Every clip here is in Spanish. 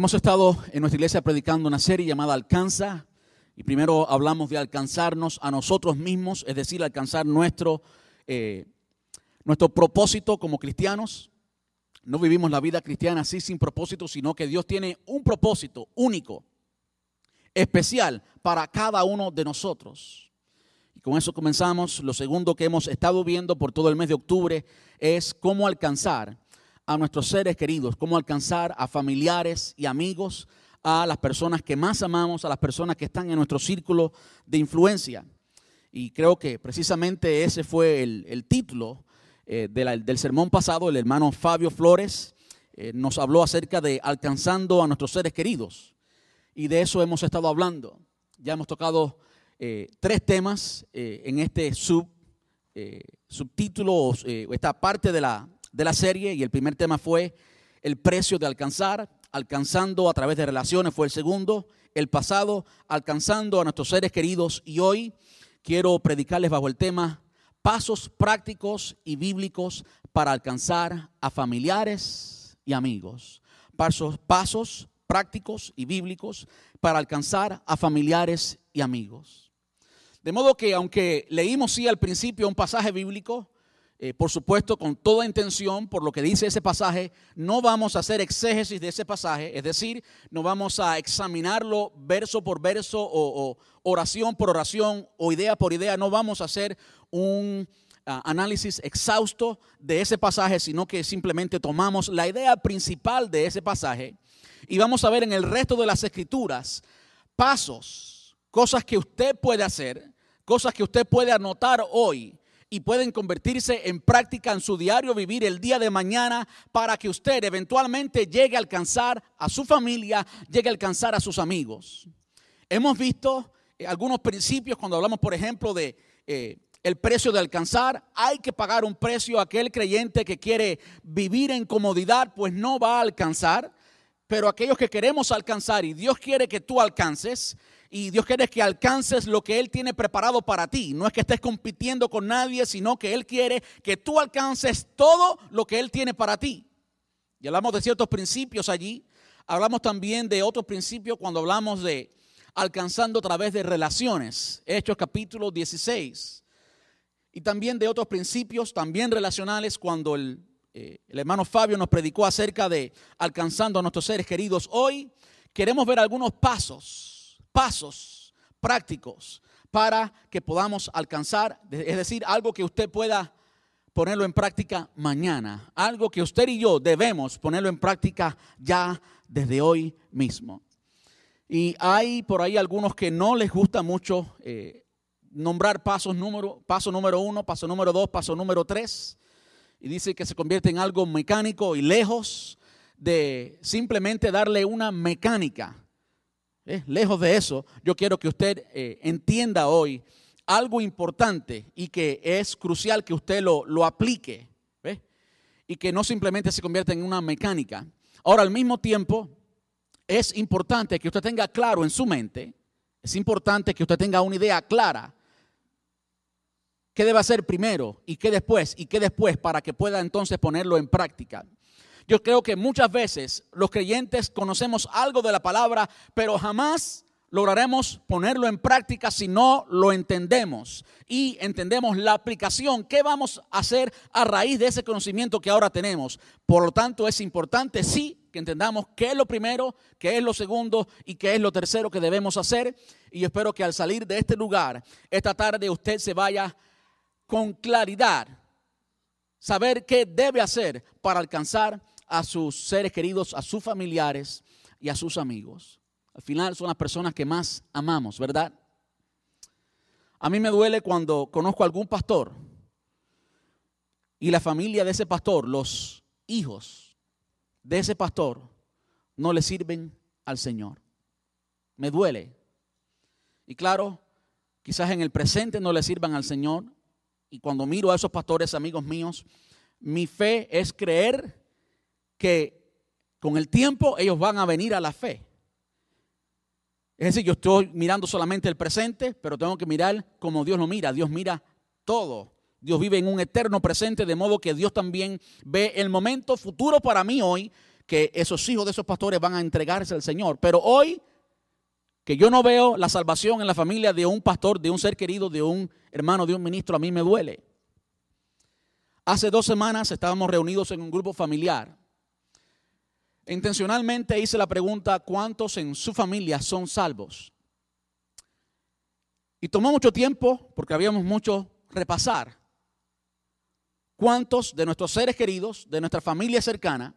Hemos estado en nuestra iglesia predicando una serie llamada Alcanza, y primero hablamos de alcanzarnos a nosotros mismos, es decir, alcanzar nuestro propósito como cristianos. No vivimos la vida cristiana así sin propósito, sino que Dios tiene un propósito único, especial para cada uno de nosotros. Y con eso comenzamos. Lo segundo que hemos estado viendo por todo el mes de octubre es cómo alcanzar a nuestros seres queridos, cómo alcanzar a familiares y amigos, a las personas que más amamos, a las personas que están en nuestro círculo de influencia. Y creo que precisamente ese fue el título del sermón pasado. El hermano Fabio Flores nos habló acerca de alcanzando a nuestros seres queridos. Y de eso hemos estado hablando. Ya hemos tocado 3 temas en este subtítulo, esta parte de la serie, y el primer tema fue el precio de alcanzar, alcanzando a través de relaciones fue el segundo, el pasado, alcanzando a nuestros seres queridos, y hoy quiero predicarles bajo el tema pasos prácticos y bíblicos para alcanzar a familiares y amigos. Pasos prácticos y bíblicos para alcanzar a familiares y amigos. De modo que aunque leímos sí al principio un pasaje bíblico, por supuesto, con toda intención, por lo que dice ese pasaje, no vamos a hacer exégesis de ese pasaje, es decir, no vamos a examinarlo verso por verso o oración por oración o idea por idea, no vamos a hacer un análisis exhausto de ese pasaje, sino que simplemente tomamos la idea principal de ese pasaje y vamos a ver en el resto de las escrituras pasos, cosas que usted puede hacer, cosas que usted puede anotar hoy, y pueden convertirse en práctica en su diario vivir el día de mañana para que usted eventualmente llegue a alcanzar a su familia, llegue a alcanzar a sus amigos. Hemos visto algunos principios cuando hablamos, por ejemplo, de el precio de alcanzar. Hay que pagar un precio. Aquel creyente que quiere vivir en comodidad, pues no va a alcanzar. Pero aquellos que queremos alcanzar, y Dios quiere que tú alcances, y Dios quiere que alcances lo que Él tiene preparado para ti. No es que estés compitiendo con nadie, sino que Él quiere que tú alcances todo lo que Él tiene para ti. Y hablamos de ciertos principios allí. Hablamos también de otros principios cuando hablamos de alcanzando a través de relaciones. Hechos capítulo 16. Y también de otros principios también relacionales cuando el hermano Fabio nos predicó acerca de alcanzando a nuestros seres queridos. Hoy queremos ver algunos pasos prácticos para que podamos alcanzar, es decir, algo que usted pueda ponerlo en práctica mañana, algo que usted y yo debemos ponerlo en práctica ya desde hoy mismo. Y hay por ahí algunos que no les gusta mucho nombrar paso número 1, paso número 2, paso número 3, y dice que se convierte en algo mecánico y lejos de simplemente darle una mecánica. Lejos de eso, yo quiero que usted entienda hoy algo importante y que es crucial que usted lo aplique, ¿ve? Y que no simplemente se convierta en una mecánica. Ahora, al mismo tiempo, es importante que usted tenga claro en su mente, es importante que usted tenga una idea clara qué debe hacer primero y qué después para que pueda entonces ponerlo en práctica. Yo creo que muchas veces los creyentes conocemos algo de la palabra, pero jamás lograremos ponerlo en práctica si no lo entendemos y entendemos la aplicación. ¿Qué vamos a hacer a raíz de ese conocimiento que ahora tenemos? Por lo tanto, es importante sí que entendamos qué es lo primero, qué es lo segundo y qué es lo tercero que debemos hacer. Y yo espero que al salir de este lugar, esta tarde usted se vaya con claridad, saber qué debe hacer para alcanzar a sus seres queridos, a sus familiares y a sus amigos. Al final son las personas que más amamos, ¿verdad? A mí me duele cuando conozco a algún pastor y la familia de ese pastor, los hijos de ese pastor, no le sirven al Señor. Me duele. Y claro, quizás en el presente no le sirvan al Señor. Y cuando miro a esos pastores, amigos míos, mi fe es creer que con el tiempo ellos van a venir a la fe. Es decir, yo estoy mirando solamente el presente, pero tengo que mirar como Dios lo mira. Dios mira todo. Dios vive en un eterno presente, de modo que Dios también ve el momento futuro para mí hoy que esos hijos de esos pastores van a entregarse al Señor. Pero hoy, que yo no veo la salvación en la familia de un pastor, de un ser querido, de un hermano, de un ministro, a mí me duele. Hace 2 semanas estábamos reunidos en un grupo familiar. Intencionalmente hice la pregunta: ¿cuántos en su familia son salvos? Y tomó mucho tiempo, porque habíamos mucho repasar. ¿Cuántos de nuestros seres queridos, de nuestra familia cercana,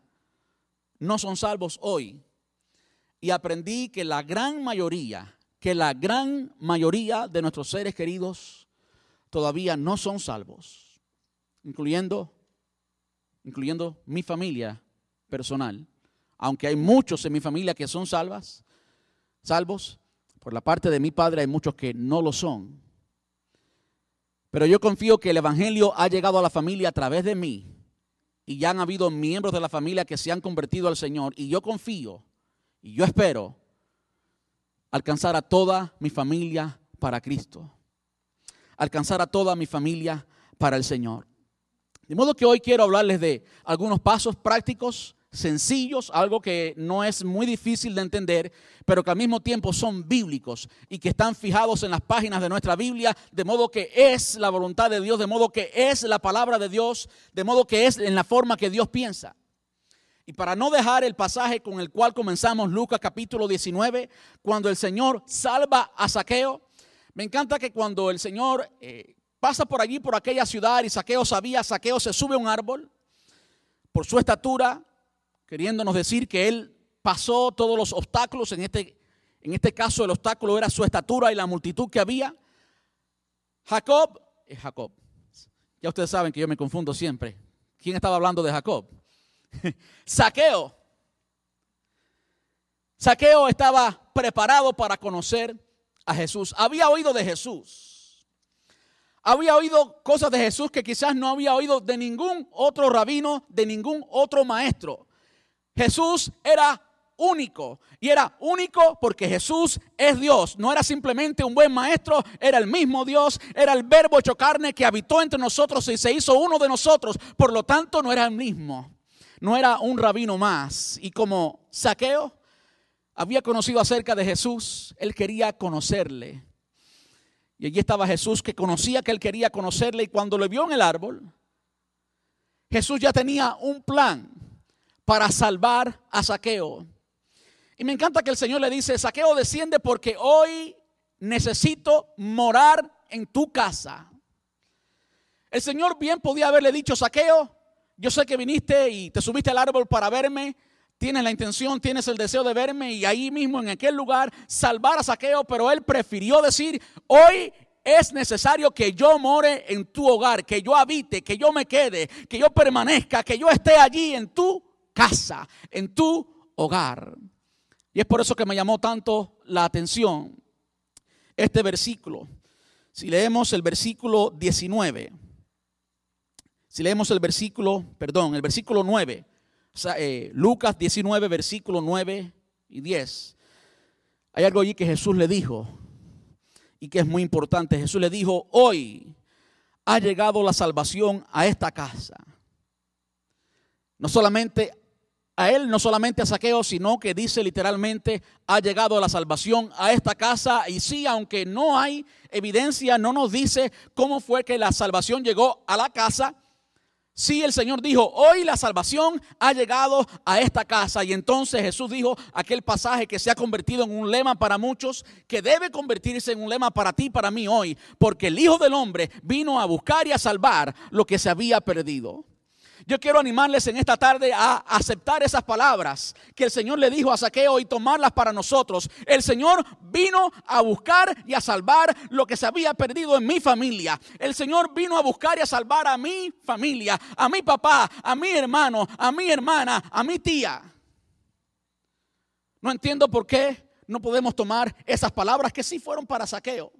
no son salvos hoy? Y aprendí que la gran mayoría de nuestros seres queridos todavía no son salvos, incluyendo mi familia personal. Aunque hay muchos en mi familia que son salvos, por la parte de mi padre hay muchos que no lo son. Pero yo confío que el evangelio ha llegado a la familia a través de mí, y ya han habido miembros de la familia que se han convertido al Señor, y yo confío y yo espero alcanzar a toda mi familia para Cristo, alcanzar a toda mi familia para el Señor. De modo que hoy quiero hablarles de algunos pasos prácticos, sencillos, algo que no es muy difícil de entender, pero que al mismo tiempo son bíblicos y que están fijados en las páginas de nuestra Biblia, de modo que es la voluntad de Dios, de modo que es la palabra de Dios, de modo que es en la forma que Dios piensa. Y para no dejar el pasaje con el cual comenzamos, Lucas capítulo 19, cuando el Señor salva a Zaqueo, me encanta que cuando el Señor pasa por allí, por aquella ciudad, y Zaqueo se sube a un árbol por su estatura, queriéndonos decir que él pasó todos los obstáculos. En este caso el obstáculo era su estatura y la multitud que había. Jacob. Ya ustedes saben que yo me confundo siempre. ¿Quién estaba hablando de Jacob? Zaqueo. Zaqueo estaba preparado para conocer a Jesús. Había oído de Jesús. Había oído cosas de Jesús que quizás no había oído de ningún otro rabino, de ningún otro maestro. Jesús era único, y era único porque Jesús es Dios. No era simplemente un buen maestro, era el mismo Dios, era el verbo hecho carne que habitó entre nosotros y se hizo uno de nosotros. Por lo tanto, no era el mismo, no era un rabino más. Y como Zaqueo había conocido acerca de Jesús, él quería conocerle. Y allí estaba Jesús, que conocía que él quería conocerle, y cuando lo vio en el árbol, Jesús ya tenía un plan para salvar a Zaqueo. Y me encanta que el Señor le dice: Zaqueo, desciende porque hoy necesito morar en tu casa. El Señor bien podía haberle dicho: Zaqueo, yo sé que viniste y te subiste al árbol para verme, tienes la intención, tienes el deseo de verme, y ahí mismo en aquel lugar salvar a Zaqueo. Pero él prefirió decir: hoy es necesario que yo more en tu hogar, que yo habite, que yo me quede, que yo permanezca, que yo esté allí en tu casa, en tu hogar. Y es por eso que me llamó tanto la atención este versículo. Si leemos el versículo 19, el versículo 9, Lucas 19, versículo 9 y 10. Hay algo allí que Jesús le dijo y que es muy importante. Jesús le dijo: hoy ha llegado la salvación a esta casa. No solamente a él, no solamente a Zaqueo, sino que dice literalmente: ha llegado la salvación a esta casa. Y sí, aunque no hay evidencia, no nos dice cómo fue que la salvación llegó a la casa. Sí, el Señor dijo: hoy la salvación ha llegado a esta casa. Y entonces Jesús dijo aquel pasaje que se ha convertido en un lema para muchos, que debe convertirse en un lema para ti y para mí hoy, porque el Hijo del Hombre vino a buscar y a salvar lo que se había perdido. Yo quiero animarles en esta tarde a aceptar esas palabras que el Señor le dijo a Zaqueo y tomarlas para nosotros. El Señor vino a buscar y a salvar lo que se había perdido en mi familia. El Señor vino a buscar y a salvar a mi familia, a mi papá, a mi hermano, a mi hermana, a mi tía. No entiendo por qué no podemos tomar esas palabras que sí fueron para Zaqueo,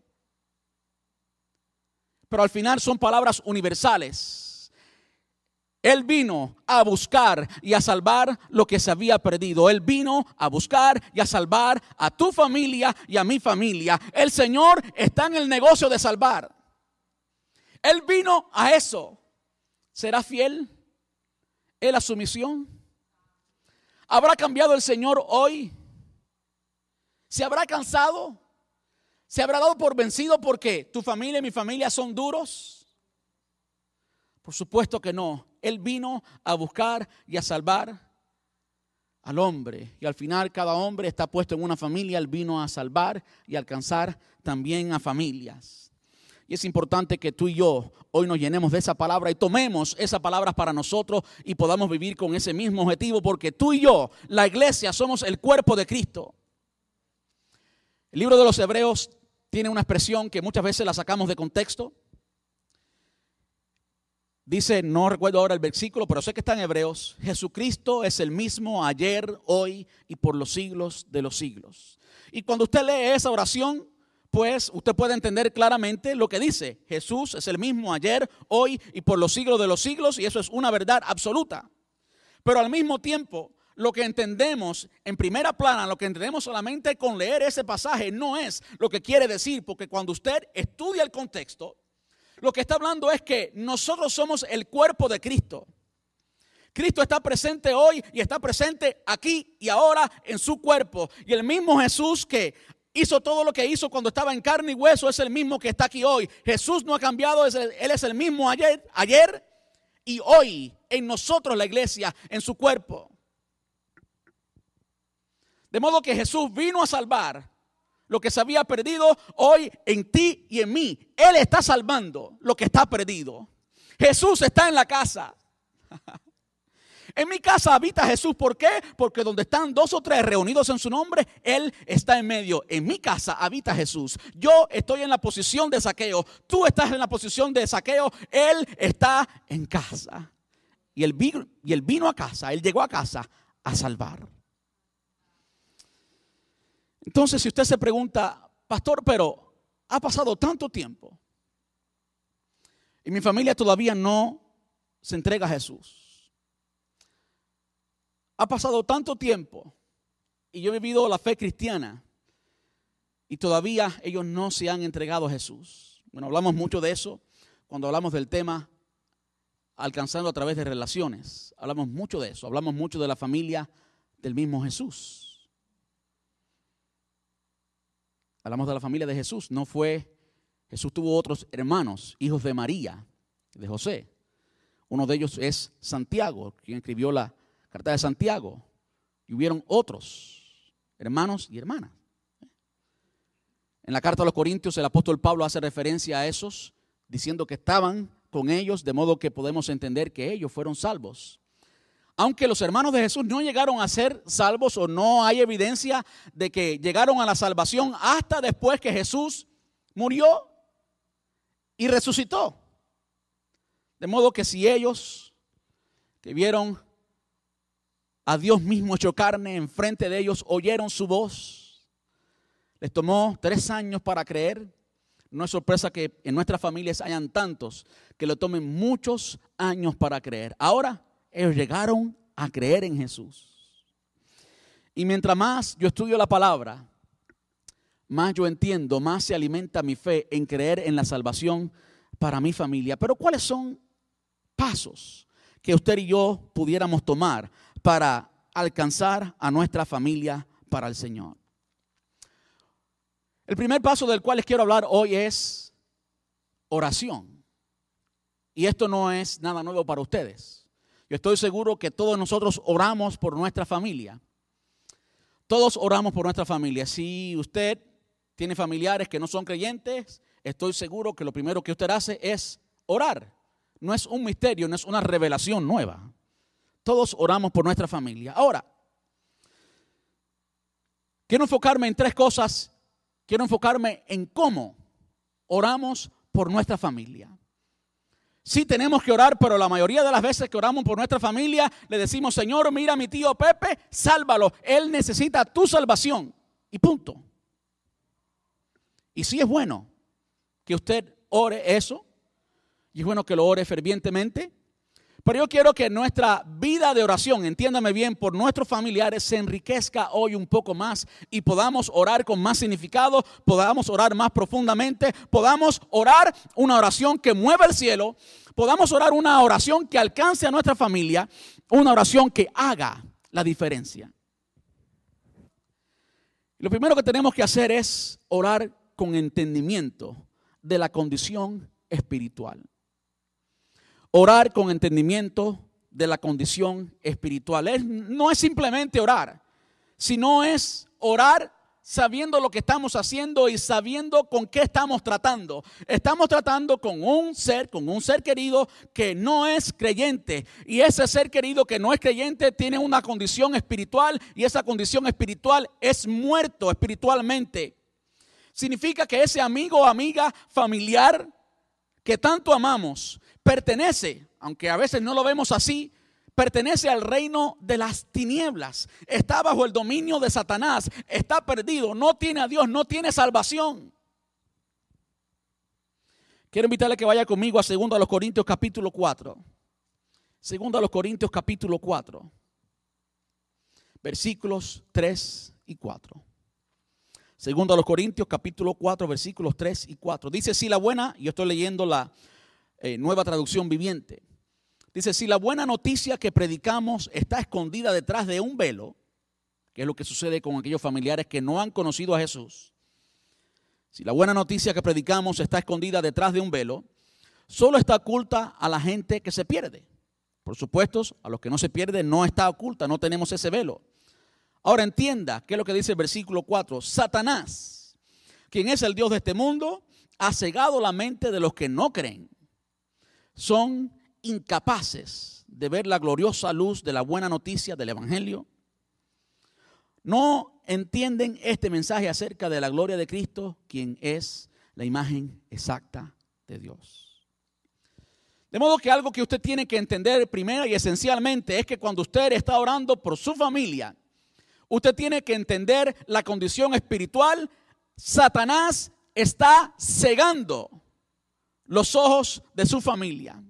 pero al final son palabras universales. Él vino a buscar y a salvar lo que se había perdido. Él vino a buscar y a salvar a tu familia y a mi familia. El Señor está en el negocio de salvar. Él vino a eso. ¿Será fiel Él a su misión? ¿Habrá cambiado el Señor hoy? ¿Se habrá cansado? ¿Se habrá dado por vencido porque tu familia y mi familia son duros? Por supuesto que no. Él vino a buscar y a salvar al hombre. Y al final cada hombre está puesto en una familia. Él vino a salvar y a alcanzar también a familias. Y es importante que tú y yo hoy nos llenemos de esa palabra y tomemos esa palabra para nosotros y podamos vivir con ese mismo objetivo, porque tú y yo, la iglesia, somos el cuerpo de Cristo. El libro de los Hebreos tiene una expresión que muchas veces la sacamos de contexto. Dice, no recuerdo ahora el versículo, pero sé que está en Hebreos: Jesucristo es el mismo ayer, hoy y por los siglos de los siglos. Y cuando usted lee esa oración, pues usted puede entender claramente lo que dice. Jesús es el mismo ayer, hoy y por los siglos de los siglos, y eso es una verdad absoluta. Pero al mismo tiempo, lo que entendemos en primera plana, lo que entendemos solamente con leer ese pasaje, no es lo que quiere decir, porque cuando usted estudia el contexto, lo que está hablando es que nosotros somos el cuerpo de Cristo. Cristo está presente hoy y está presente aquí y ahora en su cuerpo. Y el mismo Jesús que hizo todo lo que hizo cuando estaba en carne y hueso es el mismo que está aquí hoy. Jesús no ha cambiado, Él es el mismo ayer y hoy en nosotros, la iglesia, en su cuerpo. De modo que Jesús vino a salvar lo que se había perdido hoy en ti y en mí. Él está salvando lo que está perdido. Jesús está en la casa. En mi casa habita Jesús. ¿Por qué? Porque donde están 2 o 3 reunidos en su nombre, Él está en medio. En mi casa habita Jesús. Yo estoy en la posición de Zaqueo. Tú estás en la posición de Zaqueo. Él está en casa. Y él vino a casa. Él llegó a casa a salvar. Entonces, si usted se pregunta, pastor, pero ha pasado tanto tiempo y mi familia todavía no se entrega a Jesús. Ha pasado tanto tiempo y yo he vivido la fe cristiana y todavía ellos no se han entregado a Jesús. Bueno, hablamos mucho de eso cuando hablamos del tema alcanzando a través de relaciones. Hablamos mucho de eso, hablamos mucho de la familia del mismo Jesús. Hablamos de la familia de Jesús. Jesús tuvo otros hermanos, hijos de María, de José. Uno de ellos es Santiago, quien escribió la carta de Santiago. Y hubieron otros hermanos y hermanas. En la carta a los Corintios, el apóstol Pablo hace referencia a esos, diciendo que estaban con ellos, de modo que podemos entender que ellos fueron salvos. Aunque los hermanos de Jesús no llegaron a ser salvos, o no hay evidencia de que llegaron a la salvación hasta después que Jesús murió y resucitó. De modo que si ellos que vieron a Dios mismo hecho carne enfrente de ellos, oyeron su voz, les tomó 3 años para creer. No es sorpresa que en nuestras familias hayan tantos que le tomen muchos años para creer. Ahora ellos llegaron a creer en Jesús. Y mientras más yo estudio la palabra, más yo entiendo, más se alimenta mi fe en creer en la salvación para mi familia. Pero ¿cuáles son pasos que usted y yo pudiéramos tomar para alcanzar a nuestra familia para el Señor? El primer paso del cual les quiero hablar hoy es oración. Y esto no es nada nuevo para ustedes. Yo estoy seguro que todos nosotros oramos por nuestra familia. Todos oramos por nuestra familia. Si usted tiene familiares que no son creyentes, estoy seguro que lo primero que usted hace es orar. No es un misterio, no es una revelación nueva. Todos oramos por nuestra familia. Ahora, quiero enfocarme en 3 cosas. Quiero enfocarme en cómo oramos por nuestra familia. Sí tenemos que orar, pero la mayoría de las veces que oramos por nuestra familia, le decimos: Señor, mira a mi tío Pepe, sálvalo. Él necesita tu salvación. Y punto. Y sí es bueno que usted ore eso. Y es bueno que lo ore fervientemente. Pero yo quiero que nuestra vida de oración, entiéndame bien, por nuestros familiares se enriquezca hoy un poco más y podamos orar con más significado, podamos orar más profundamente, podamos orar una oración que mueva el cielo, podamos orar una oración que alcance a nuestra familia, una oración que haga la diferencia. Lo primero que tenemos que hacer es orar con entendimiento de la condición espiritual. Orar con entendimiento de la condición espiritual. No es simplemente orar, sino es orar sabiendo lo que estamos haciendo y sabiendo con qué estamos tratando. Estamos tratando con un ser querido que no es creyente. Y ese ser querido que no es creyente tiene una condición espiritual y esa condición espiritual es muerto espiritualmente. Significa que ese amigo o amiga familiar que tanto amamos pertenece, aunque a veces no lo vemos así, pertenece al reino de las tinieblas. Está bajo el dominio de Satanás. Está perdido. No tiene a Dios. No tiene salvación. Quiero invitarle que vaya conmigo a 2 Corintios capítulo 4. 2 Corintios capítulo 4. Versículos 3 y 4. 2 Corintios capítulo 4 versículos 3 y 4. Dice, si la buena, yo estoy leyendo la nueva traducción viviente. Dice, si la buena noticia que predicamos está escondida detrás de un velo, que es lo que sucede con aquellos familiares que no han conocido a Jesús. Si la buena noticia que predicamos está escondida detrás de un velo, solo está oculta a la gente que se pierde. Por supuesto, a los que no se pierden no está oculta, no tenemos ese velo. Ahora entienda qué es lo que dice el versículo 4. Satanás, quien es el Dios de este mundo, ha cegado la mente de los que no creen. Son incapaces de ver la gloriosa luz de la buena noticia del evangelio. No entienden este mensaje acerca de la gloria de Cristo, quien es la imagen exacta de Dios. De modo que algo que usted tiene que entender primero y esencialmente es que cuando usted está orando por su familia, usted tiene que entender la condición espiritual. Satanás está cegando los ojos de su familia.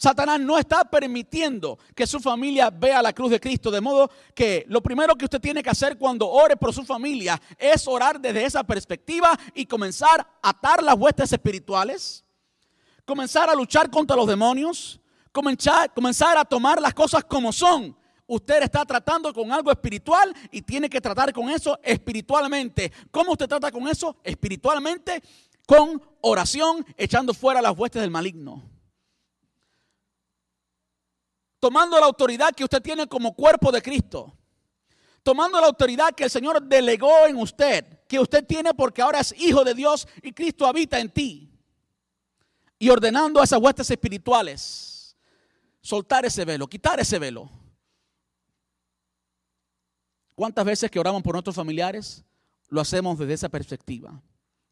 Satanás no está permitiendo que su familia vea la cruz de Cristo. De modo que lo primero que usted tiene que hacer cuando ore por su familia es orar desde esa perspectiva y comenzar a atar las huestes espirituales, comenzar a luchar contra los demonios, comenzar a tomar las cosas como son. Usted está tratando con algo espiritual y tiene que tratar con eso espiritualmente. ¿Cómo usted trata con eso? Espiritualmente, con oración, echando fuera las huestes del maligno. Tomando la autoridad que usted tiene como cuerpo de Cristo. Tomando la autoridad que el Señor delegó en usted, que usted tiene porque ahora es hijo de Dios y Cristo habita en ti. Y ordenando a esas huestes espirituales, soltar ese velo, quitar ese velo. ¿Cuántas veces que oramos por nuestros familiares lo hacemos desde esa perspectiva?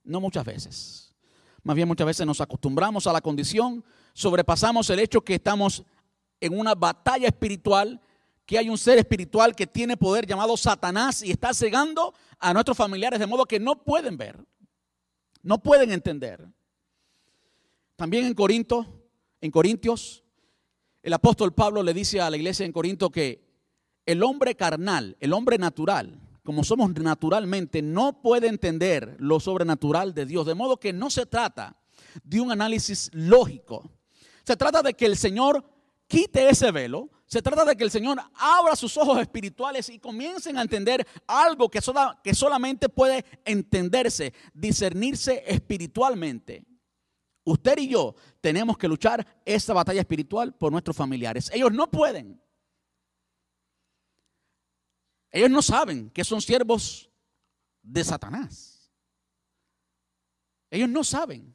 No muchas veces. Más bien muchas veces nos acostumbramos a la condición, sobrepasamos el hecho que estamos en una batalla espiritual, que hay un ser espiritual que tiene poder llamado Satanás y está cegando a nuestros familiares de modo que no pueden ver, no pueden entender. También en Corintios, el apóstol Pablo le dice a la iglesia en Corinto que el hombre carnal, el hombre natural, como somos naturalmente, no puede entender lo sobrenatural de Dios. De modo que no se trata de un análisis lógico. Se trata de que el Señor quite ese velo. Se trata de que el Señor abra sus ojos espirituales y comiencen a entender algo que solamente puede entenderse, discernirse espiritualmente. Usted y yo tenemos que luchar esta batalla espiritual por nuestros familiares. Ellos no pueden. Ellos no saben que son siervos de Satanás. Ellos no saben.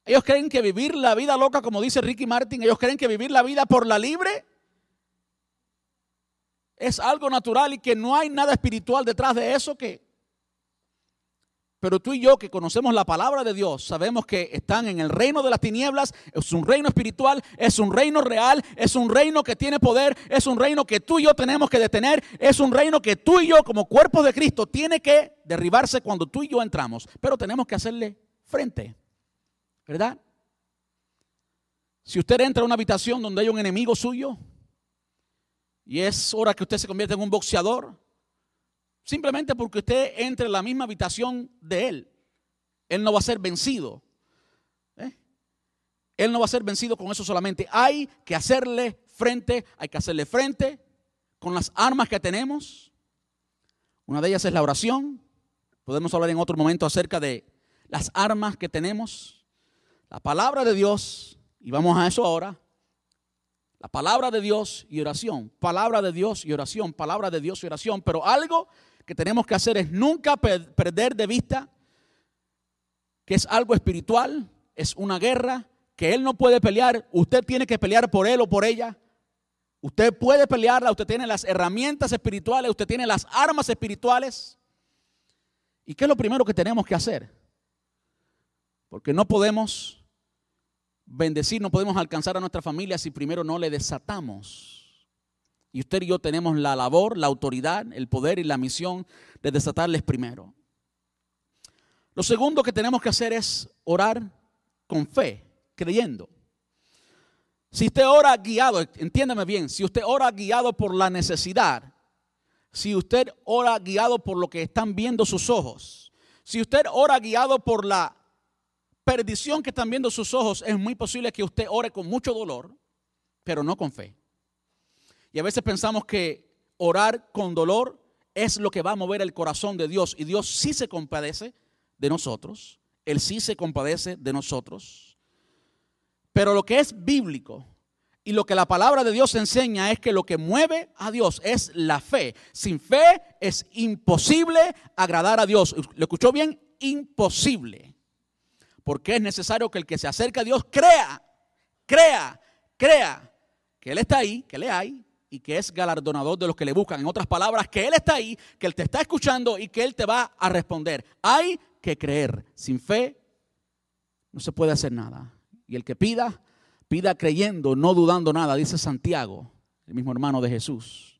Ellos creen que vivir la vida loca, como dice Ricky Martin, ellos creen que vivir la vida por la libre es algo natural y que no hay nada espiritual detrás de eso. Pero tú y yo que conocemos la palabra de Dios, sabemos que están en el reino de las tinieblas. Es un reino espiritual, es un reino real, es un reino que tiene poder, es un reino que tú y yo tenemos que detener, es un reino que tú y yo como cuerpos de Cristo tiene que derribarse cuando tú y yo entramos. Pero tenemos que hacerle frente, ¿verdad? Si usted entra a una habitación donde hay un enemigo suyo y es hora que usted se convierta en un boxeador, simplemente porque usted entre en la misma habitación de él, él no va a ser vencido. Él no va a ser vencido con eso solamente. Hay que hacerle frente, con las armas que tenemos. Una de ellas es la oración. Podemos hablar en otro momento acerca de las armas que tenemos. La palabra de Dios, y vamos a eso ahora. La palabra de Dios y oración. Palabra de Dios y oración. Palabra de Dios y oración. Pero algo que tenemos que hacer es nunca perder de vista que es algo espiritual, es una guerra que Él no puede pelear. Usted tiene que pelear por Él o por ella. Usted puede pelearla, usted tiene las herramientas espirituales, usted tiene las armas espirituales. ¿Y qué es lo primero que tenemos que hacer? Porque no podemos bendecir, no podemos alcanzar a nuestra familia si primero no le desatamos. Y usted y yo tenemos la labor, la autoridad, el poder y la misión de desatarles primero. Lo segundo que tenemos que hacer es orar con fe, creyendo. Si usted ora guiado, entiéndame bien, si usted ora guiado por la necesidad, si usted ora guiado por lo que están viendo sus ojos, si usted ora guiado por la perdición que están viendo sus ojos, es muy posible que usted ore con mucho dolor, pero no con fe. Y a veces pensamos que orar con dolor es lo que va a mover el corazón de Dios, y Dios sí se compadece de nosotros, Él sí se compadece de nosotros. Pero lo que es bíblico y lo que la palabra de Dios enseña es que lo que mueve a Dios es la fe. Sin fe es imposible agradar a Dios. ¿Lo escuchó bien? Imposible. Porque es necesario que el que se acerca a Dios crea que Él está ahí, que le hay y que es galardonador de los que le buscan. En otras palabras, que Él está ahí, que Él te está escuchando y que Él te va a responder. Hay que creer. Sin fe no se puede hacer nada. Y el que pida, pida creyendo, no dudando nada, dice Santiago, el mismo hermano de Jesús.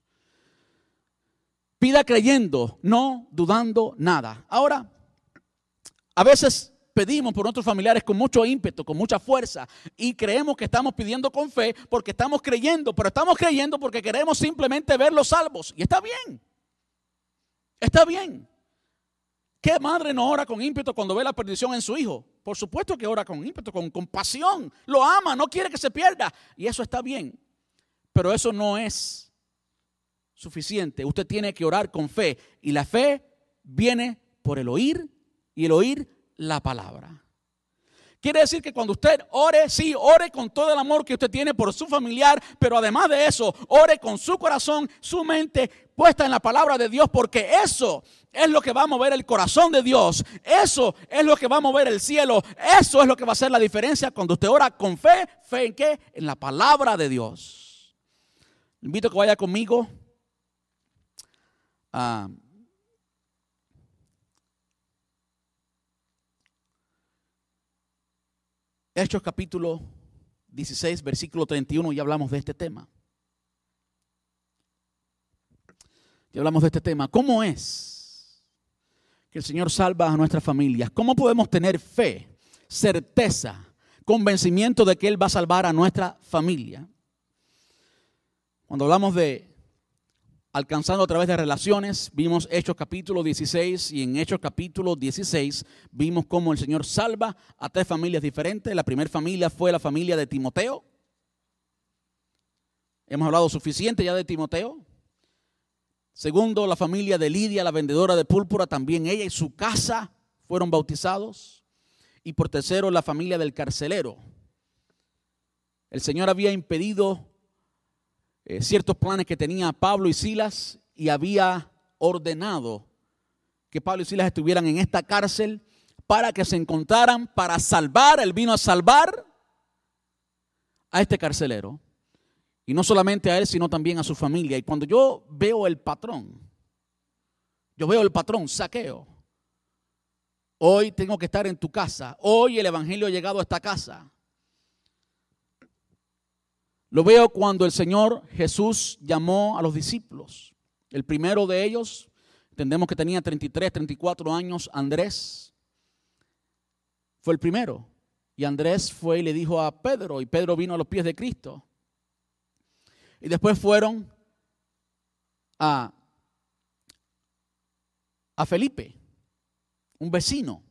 Pida creyendo, no dudando nada. Ahora, a veces pedimos por nuestros familiares con mucho ímpetu, con mucha fuerza, y creemos que estamos pidiendo con fe porque estamos creyendo, pero estamos creyendo porque queremos simplemente verlos salvos. Y está bien. Está bien. ¿Qué madre no ora con ímpetu cuando ve la perdición en su hijo? Por supuesto que ora con ímpetu, con compasión. Lo ama, no quiere que se pierda. Y eso está bien. Pero eso no es suficiente. Usted tiene que orar con fe. Y la fe viene por el oír y el oír la palabra. Quiere decir que cuando usted ore, sí, ore con todo el amor que usted tiene por su familiar, pero además de eso, ore con su corazón, su mente puesta en la palabra de Dios, porque eso es lo que va a mover el corazón de Dios. Eso es lo que va a mover el cielo. Eso es lo que va a hacer la diferencia cuando usted ora con fe. ¿Fe en qué? En la palabra de Dios. Le invito a que vaya conmigo a Hechos capítulo 16, versículo 31, ya hablamos de este tema. Ya hablamos de este tema. ¿Cómo es que el Señor salva a nuestras familias? ¿Cómo podemos tener fe, certeza, convencimiento de que Él va a salvar a nuestra familia? Cuando hablamos de alcanzando a través de relaciones, vimos Hechos capítulo 16 y en Hechos capítulo 16 vimos cómo el Señor salva a 3 familias diferentes. La primera familia fue la familia de Timoteo. Hemos hablado suficiente ya de Timoteo. Segundo, la familia de Lidia, la vendedora de púrpura, también ella y su casa fueron bautizados. Y por tercero, la familia del carcelero. El Señor había impedido ciertos planes que tenía Pablo y Silas y había ordenado que Pablo y Silas estuvieran en esta cárcel para que se encontraran para salvar. Él vino a salvar a este carcelero y no solamente a él sino también a su familia. Y cuando yo veo el patrón, Zaqueo, hoy tengo que estar en tu casa, hoy el evangelio ha llegado a esta casa. Lo veo cuando el Señor Jesús llamó a los discípulos. El primero de ellos, entendemos que tenía 33, 34 años, Andrés, fue el primero. Y Andrés fue y le dijo a Pedro, y Pedro vino a los pies de Cristo. Y después fueron a Felipe, un vecino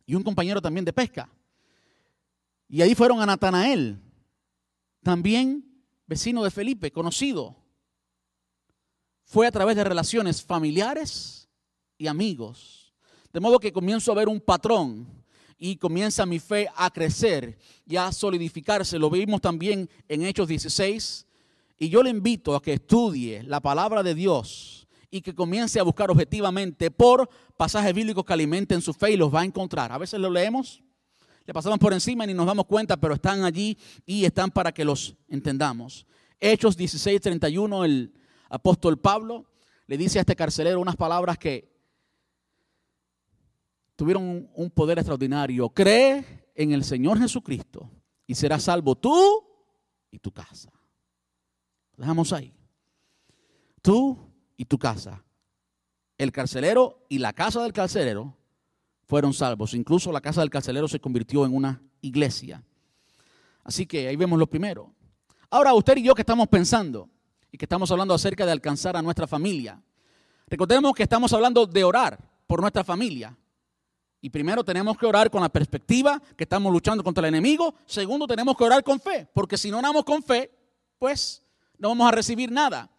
y un compañero también de pesca. Y ahí fueron a Natanael, también vecino de Felipe, conocido. fue a través de relaciones familiares y amigos. De modo que comienzo a ver un patrón y comienza mi fe a crecer y a solidificarse. Lo vimos también en Hechos 16. Y yo le invito a que estudie la palabra de Dios y que comience a buscar objetivamente por pasajes bíblicos que alimenten su fe y los va a encontrar. A veces lo leemos, le pasamos por encima y ni nos damos cuenta, pero están allí y están para que los entendamos. Hechos 16:31, el apóstol Pablo le dice a este carcelero unas palabras que tuvieron un poder extraordinario. Cree en el Señor Jesucristo y serás salvo tú y tu casa. Dejamos ahí. Tú y tu casa. El carcelero y la casa del carcelero fueron salvos. Incluso la casa del carcelero se convirtió en una iglesia. Así que ahí vemos lo primero. Ahora usted y yo que estamos pensando y que estamos hablando acerca de alcanzar a nuestra familia. Recordemos que estamos hablando de orar por nuestra familia. Y primero tenemos que orar con la perspectiva que estamos luchando contra el enemigo. Segundo, tenemos que orar con fe. Porque si no oramos con fe, pues no vamos a recibir nada.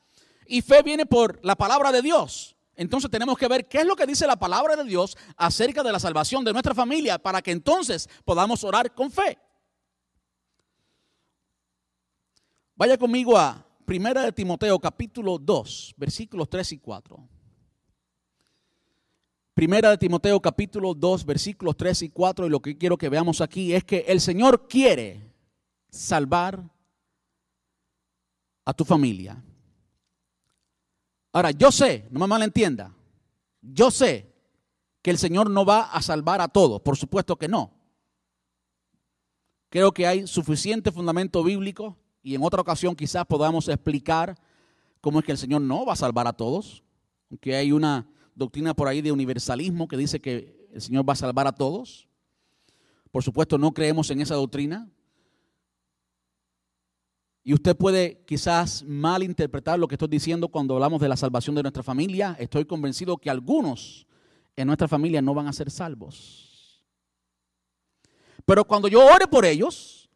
Y fe viene por la palabra de Dios. Entonces tenemos que ver qué es lo que dice la palabra de Dios acerca de la salvación de nuestra familia para que entonces podamos orar con fe. Vaya conmigo a 1 de Timoteo capítulo 2, versículos 3 y 4. 1 de Timoteo capítulo 2, versículos 3 y 4. Y lo que quiero que veamos aquí es que el Señor quiere salvar a tu familia. Ahora, yo sé, no me malentienda, yo sé que el Señor no va a salvar a todos, por supuesto que no. Creo que hay suficiente fundamento bíblico y en otra ocasión quizás podamos explicar cómo es que el Señor no va a salvar a todos, aunque hay una doctrina por ahí de universalismo que dice que el Señor va a salvar a todos. Por supuesto no creemos en esa doctrina. Y usted puede quizás malinterpretar lo que estoy diciendo cuando hablamos de la salvación de nuestra familia. Estoy convencido que algunos en nuestra familia no van a ser salvos. Pero cuando yo ore por ellos,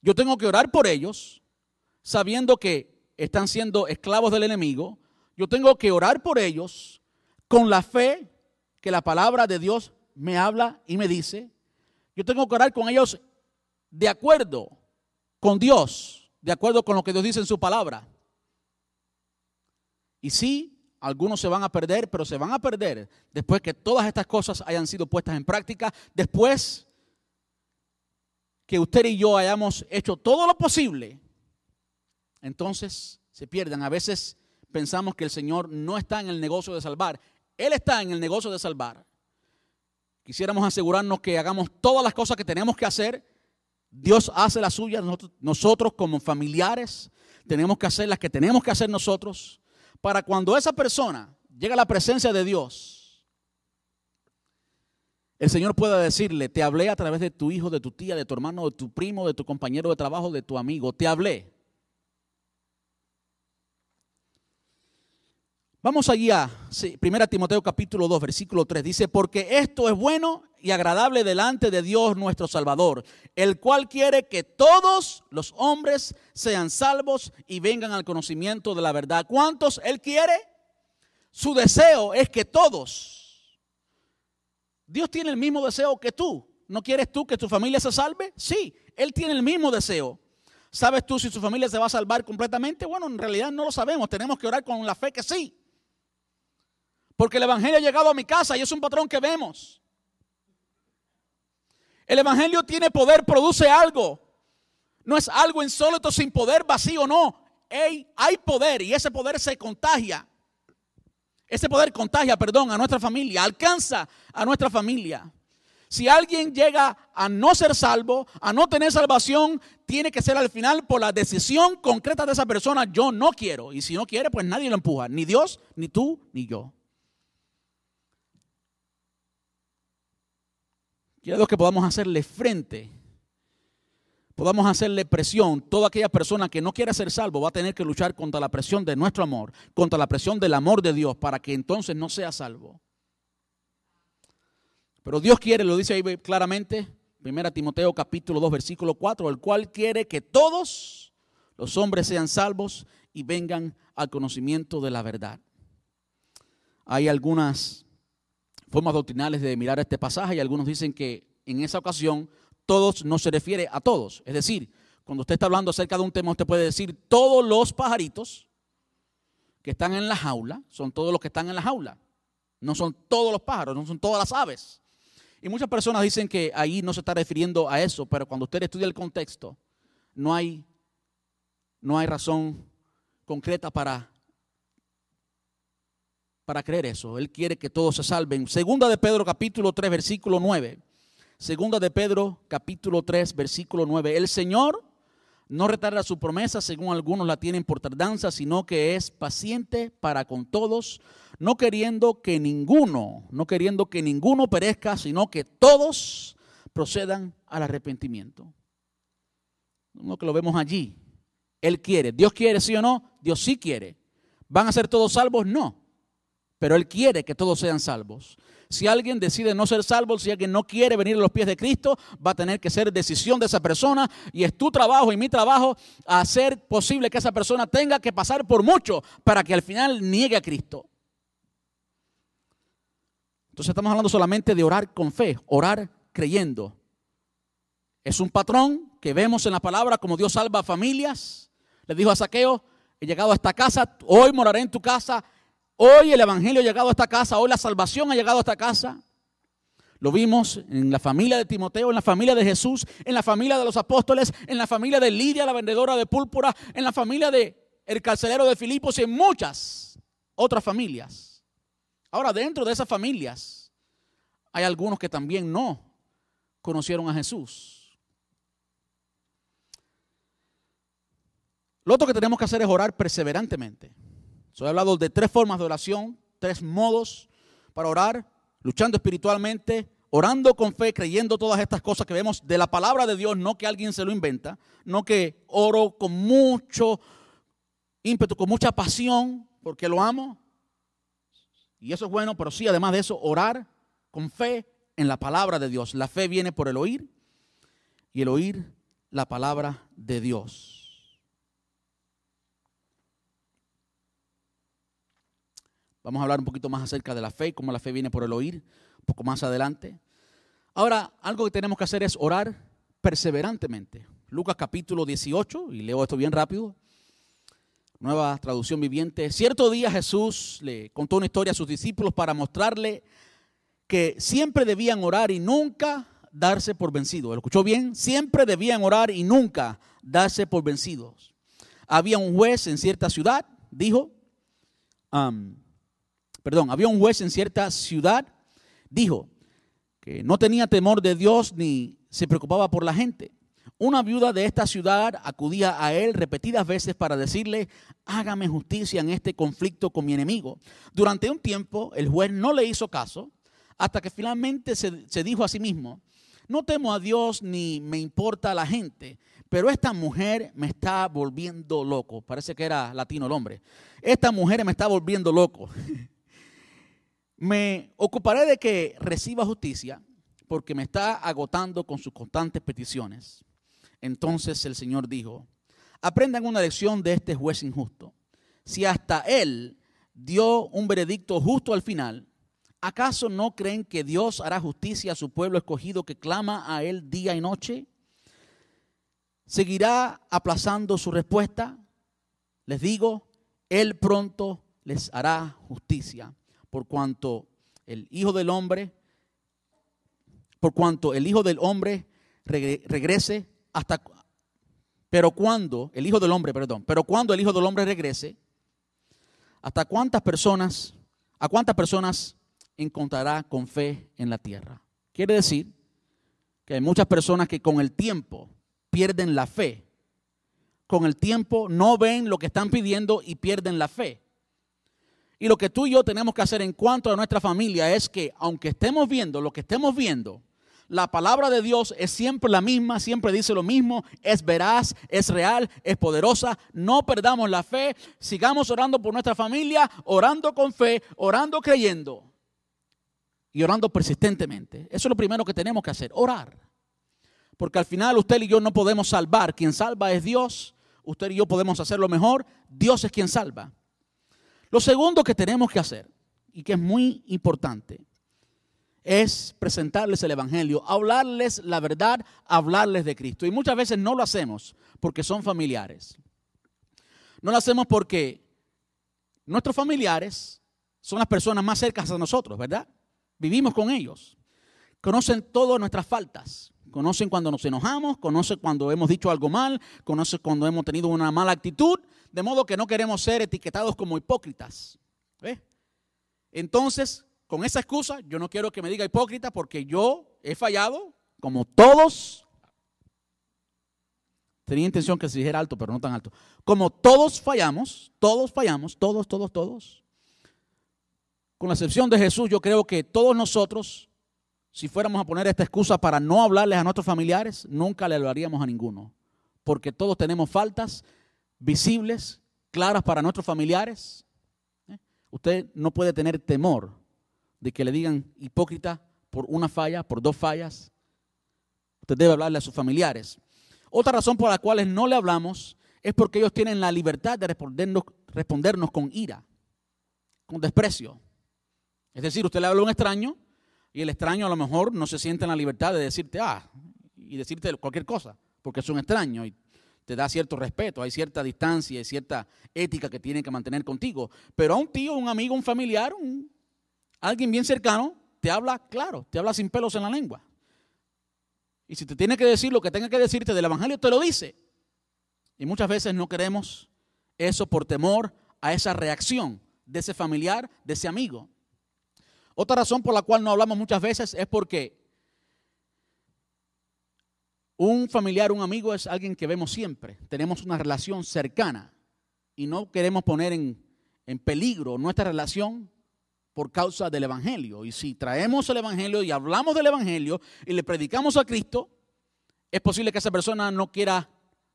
yo tengo que orar por ellos, sabiendo que están siendo esclavos del enemigo. Yo tengo que orar por ellos con la fe que la palabra de Dios me habla y me dice. Yo tengo que orar con ellos de acuerdo con Dios. De acuerdo con lo que Dios dice en su palabra. Y sí, algunos se van a perder, pero se van a perder después que todas estas cosas hayan sido puestas en práctica, después que usted y yo hayamos hecho todo lo posible, entonces se pierden. A veces pensamos que el Señor no está en el negocio de salvar. Él está en el negocio de salvar. Quisiéramos asegurarnos que hagamos todas las cosas que tenemos que hacer. Dios hace las suyas, nosotros como familiares tenemos que hacer las que tenemos que hacer nosotros para cuando esa persona llegue a la presencia de Dios, el Señor pueda decirle, te hablé a través de tu hijo, de tu tía, de tu hermano, de tu primo, de tu compañero de trabajo, de tu amigo, te hablé. Vamos allí a 1 Timoteo capítulo 2, versículo 3. Dice, porque esto es bueno y agradable delante de Dios nuestro Salvador, el cual quiere que todos los hombres sean salvos y vengan al conocimiento de la verdad. ¿Cuántos Él quiere? Su deseo es que todos. Dios tiene el mismo deseo que tú. ¿No quieres tú que tu familia se salve? Sí, Él tiene el mismo deseo. ¿Sabes tú si su familia se va a salvar completamente? Bueno, en realidad no lo sabemos. Tenemos que orar con la fe que sí. Porque el evangelio ha llegado a mi casa y es un patrón que vemos. El evangelio tiene poder, produce algo. No es algo insólito, sin poder, vacío, no. Hay poder y ese poder se contagia. Ese poder contagia, a nuestra familia, alcanza a nuestra familia. Si alguien llega a no ser salvo, a no tener salvación, tiene que ser al final por la decisión concreta de esa persona. Yo no quiero. Y si no quiere, pues nadie lo empuja. Ni Dios, ni tú, ni yo. Quiero que podamos hacerle frente, podamos hacerle presión. Toda aquella persona que no quiera ser salvo va a tener que luchar contra la presión de nuestro amor, contra la presión del amor de Dios para que entonces no sea salvo. Pero Dios quiere, lo dice ahí claramente, 1 Timoteo capítulo 2 versículo 4, el cual quiere que todos los hombres sean salvos y vengan al conocimiento de la verdad. Hay algunas formas doctrinales de mirar este pasaje y algunos dicen que en esa ocasión todos no se refiere a todos. Es decir, cuando usted está hablando acerca de un tema, usted puede decir todos los pajaritos que están en la jaula, son todos los que están en la jaula. No son todos los pájaros, no son todas las aves. Y muchas personas dicen que ahí no se está refiriendo a eso, pero cuando usted estudia el contexto, no hay razón concreta para creer eso. Él quiere que todos se salven. Segunda de Pedro capítulo 3 versículo 9. Segunda de Pedro capítulo 3 versículo 9. El Señor no retarda su promesa, según algunos la tienen por tardanza, sino que es paciente para con todos, no queriendo que ninguno perezca, sino que todos procedan al arrepentimiento. No, que lo vemos allí. Él quiere. ¿Dios quiere, sí o no? Dios sí quiere. ¿Van a ser todos salvos? No. Pero Él quiere que todos sean salvos. Si alguien decide no ser salvo, si alguien no quiere venir a los pies de Cristo, va a tener que ser decisión de esa persona. Y es tu trabajo y mi trabajo hacer posible que esa persona tenga que pasar por mucho para que al final niegue a Cristo. Entonces estamos hablando solamente de orar con fe, orar creyendo. Es un patrón que vemos en la palabra como Dios salva a familias. Le dijo a Zaqueo, he llegado a esta casa, hoy moraré en tu casa. Hoy el evangelio ha llegado a esta casa, hoy la salvación ha llegado a esta casa. Lo vimos en la familia de Timoteo, en la familia de Jesús, en la familia de los apóstoles, en la familia de Lidia, la vendedora de púrpura, en la familia de el carcelero de Filipos y en muchas otras familias. Ahora, dentro de esas familias hay algunos que también no conocieron a Jesús. Lo otro que tenemos que hacer es orar perseverantemente. He hablado de 3 formas de oración, 3 modos para orar: luchando espiritualmente, orando con fe, creyendo todas estas cosas que vemos de la palabra de Dios, no que alguien se lo inventa, no que oro con mucho ímpetu, con mucha pasión, porque lo amo. Y eso es bueno, pero sí, además de eso, orar con fe en la palabra de Dios. La fe viene por el oír y el oír la palabra de Dios. Vamos a hablar un poquito más acerca de la fe, cómo la fe viene por el oír, un poco más adelante. Ahora, algo que tenemos que hacer es orar perseverantemente. Lucas capítulo 18, y leo esto bien rápido. Nueva traducción viviente. Cierto día Jesús le contó una historia a sus discípulos para mostrarle que siempre debían orar y nunca darse por vencidos. ¿Lo escuchó bien? Siempre debían orar y nunca darse por vencidos. Había un juez en cierta ciudad, había un juez en cierta ciudad, dijo que no tenía temor de Dios ni se preocupaba por la gente. Una viuda de esta ciudad acudía a él repetidas veces para decirle: hágame justicia en este conflicto con mi enemigo. Durante un tiempo el juez no le hizo caso, hasta que finalmente se dijo a sí mismo: no temo a Dios ni me importa la gente, pero esta mujer me está volviendo loco. Parece que era latino el hombre. Esta mujer me está volviendo loco. Me ocuparé de que reciba justicia porque me está agotando con sus constantes peticiones. Entonces el Señor dijo: aprendan una lección de este juez injusto. Si hasta él dio un veredicto justo al final, ¿acaso no creen que Dios hará justicia a su pueblo escogido que clama a él día y noche? ¿Seguirá aplazando su respuesta? Les digo, él pronto les hará justicia. Por cuanto el Hijo del Hombre regrese pero cuando el Hijo del Hombre regrese, ¿a cuántas personas encontrará con fe en la tierra? Quiere decir que hay muchas personas que con el tiempo pierden la fe. Con el tiempo no ven lo que están pidiendo y pierden la fe. Y lo que tú y yo tenemos que hacer en cuanto a nuestra familia es que, aunque estemos viendo lo que estemos viendo, la palabra de Dios es siempre la misma, siempre dice lo mismo, es veraz, es real, es poderosa. No perdamos la fe, sigamos orando por nuestra familia, orando con fe, orando creyendo y orando persistentemente. Eso es lo primero que tenemos que hacer, orar. Porque al final usted y yo no podemos salvar, quien salva es Dios. usted y yo podemos hacerlo mejor. Dios es quien salva. Lo segundo que tenemos que hacer, y que es muy importante, es presentarles el evangelio, hablarles la verdad, hablarles de Cristo. Y muchas veces no lo hacemos porque son familiares. No lo hacemos porque nuestros familiares son las personas más cercanas a nosotros, ¿verdad? Vivimos con ellos. Conocen todas nuestras faltas. Conocen cuando nos enojamos, conocen cuando hemos dicho algo mal, conocen cuando hemos tenido una mala actitud, de modo que no queremos ser etiquetados como hipócritas. ¿Ves? Entonces, con esa excusa, yo no quiero que me diga hipócrita porque yo he fallado, como todos. Tenía intención que se dijera alto, pero no tan alto. Como todos fallamos, todos. Con la excepción de Jesús, yo creo que todos nosotros, si fuéramos a poner esta excusa para no hablarles a nuestros familiares, nunca le hablaríamos a ninguno. Porque todos tenemos faltas visibles, claras para nuestros familiares. Usted no puede tener temor de que le digan hipócrita por una falla, por dos fallas. Usted debe hablarle a sus familiares. Otra razón por la cual no le hablamos es porque ellos tienen la libertad de respondernos con ira, con desprecio. Es decir, usted le habla a un extraño y el extraño a lo mejor no se siente en la libertad de decirte y decirte cualquier cosa, porque es un extraño y te da cierto respeto, hay cierta distancia, hay cierta ética que tiene que mantener contigo. Pero a un tío, un amigo, un familiar, alguien bien cercano, te habla claro, te habla sin pelos en la lengua. Y si te tiene que decir lo que tenga que decirte del evangelio, te lo dice. Y muchas veces no queremos eso por temor a esa reacción de ese familiar, de ese amigo. Otra razón por la cual no hablamos muchas veces es porque un familiar, un amigo es alguien que vemos siempre. Tenemos una relación cercana y no queremos poner en peligro nuestra relación por causa del evangelio. Y si traemos el evangelio y hablamos del evangelio y le predicamos a Cristo, es posible que esa persona no quiera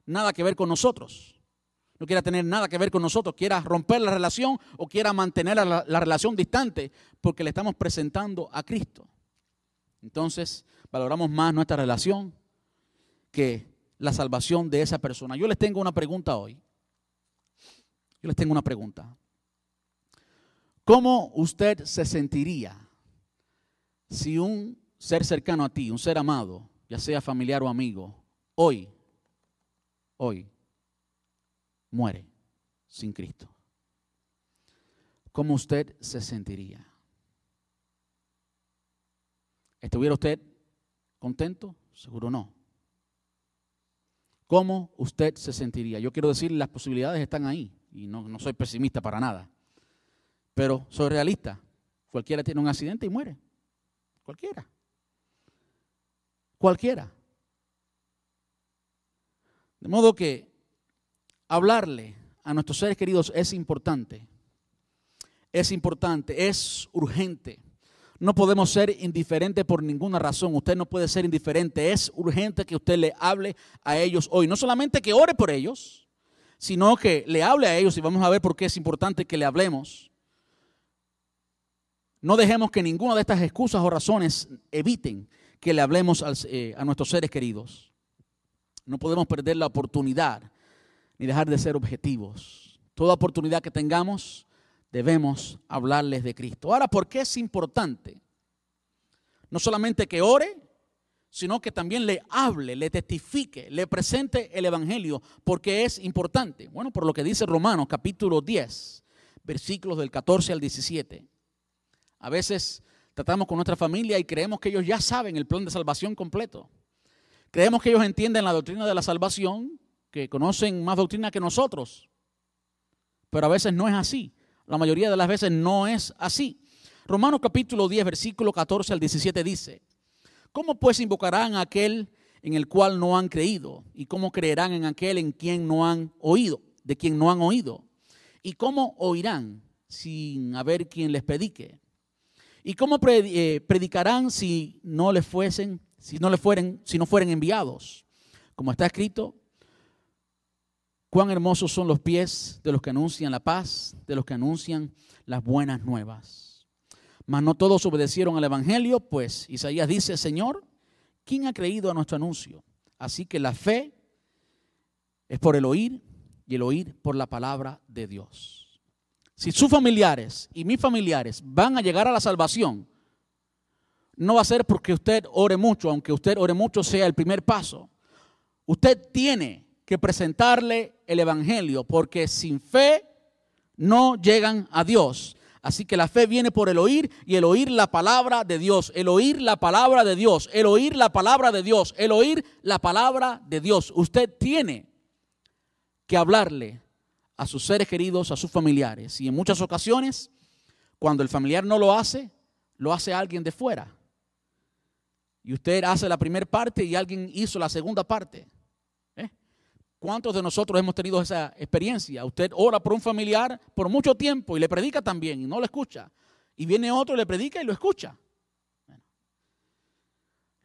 nada que ver con nosotros. No quiera tener nada que ver con nosotros, quiera romper la relación o quiera mantener la relación distante porque le estamos presentando a Cristo. Entonces, valoramos más nuestra relación que la salvación de esa persona. Yo les tengo una pregunta hoy. ¿Cómo usted se sentiría si un ser cercano a ti, un ser amado, ya sea familiar o amigo, hoy muere sin Cristo? ¿Cómo usted se sentiría? ¿Estuviera usted contento? Seguro no. ¿Cómo usted se sentiría? Yo quiero decir, las posibilidades están ahí y no soy pesimista para nada. Pero soy realista. Cualquiera tiene un accidente y muere. Cualquiera. De modo que hablarle a nuestros seres queridos es importante. Es urgente. No podemos ser indiferentes por ninguna razón. Usted no puede ser indiferente. Es urgente que usted le hable a ellos hoy. No solamente que ore por ellos, sino que le hable a ellos. Y vamos a ver por qué es importante que le hablemos. No dejemos que ninguna de estas excusas o razones eviten que le hablemos a nuestros seres queridos. No podemos perder la oportunidad ni dejar de ser objetivos. Toda oportunidad que tengamos, debemos hablarles de Cristo. Ahora, ¿por qué es importante? No solamente que ore, sino que también le hable, le testifique, le presente el evangelio. ¿Por qué es importante? Bueno, por lo que dice Romanos capítulo 10, versículos del 14 al 17. A veces tratamos con nuestra familia y creemos que ellos ya saben el plan de salvación completo. Creemos que ellos entienden la doctrina de la salvación, que conocen más doctrina que nosotros. Pero a veces no es así. La mayoría de las veces no es así. Romanos capítulo 10, versículo 14 al 17 dice: ¿cómo pues invocarán a aquel en el cual no han creído? ¿Y cómo creerán en aquel en quien no han oído, de quien no han oído? ¿Y cómo oirán sin haber quien les predique? ¿Y cómo predicarán si no fueren enviados? Como está escrito: cuán hermosos son los pies de los que anuncian la paz, de los que anuncian las buenas nuevas. Mas no todos obedecieron al evangelio, pues Isaías dice: Señor, ¿quién ha creído a nuestro anuncio? Así que la fe es por el oír y el oír por la palabra de Dios. Si sus familiares y mis familiares van a llegar a la salvación, no va a ser porque usted ore mucho, aunque usted ore mucho sea el primer paso. Usted tiene que presentarle el evangelio, porque sin fe no llegan a Dios. Así que la fe viene por el oír, y el oír la palabra de Dios, el oír la palabra de Dios, el oír la palabra de Dios, el oír la palabra de Dios. Usted tiene que hablarle a sus seres queridos, a sus familiares. Y en muchas ocasiones, cuando el familiar no lo hace alguien de fuera. Y usted hace la primera parte y alguien hizo la segunda parte. ¿Cuántos de nosotros hemos tenido esa experiencia? Usted ora por un familiar por mucho tiempo y le predica también y no lo escucha. Y viene otro y le predica y lo escucha. Bueno,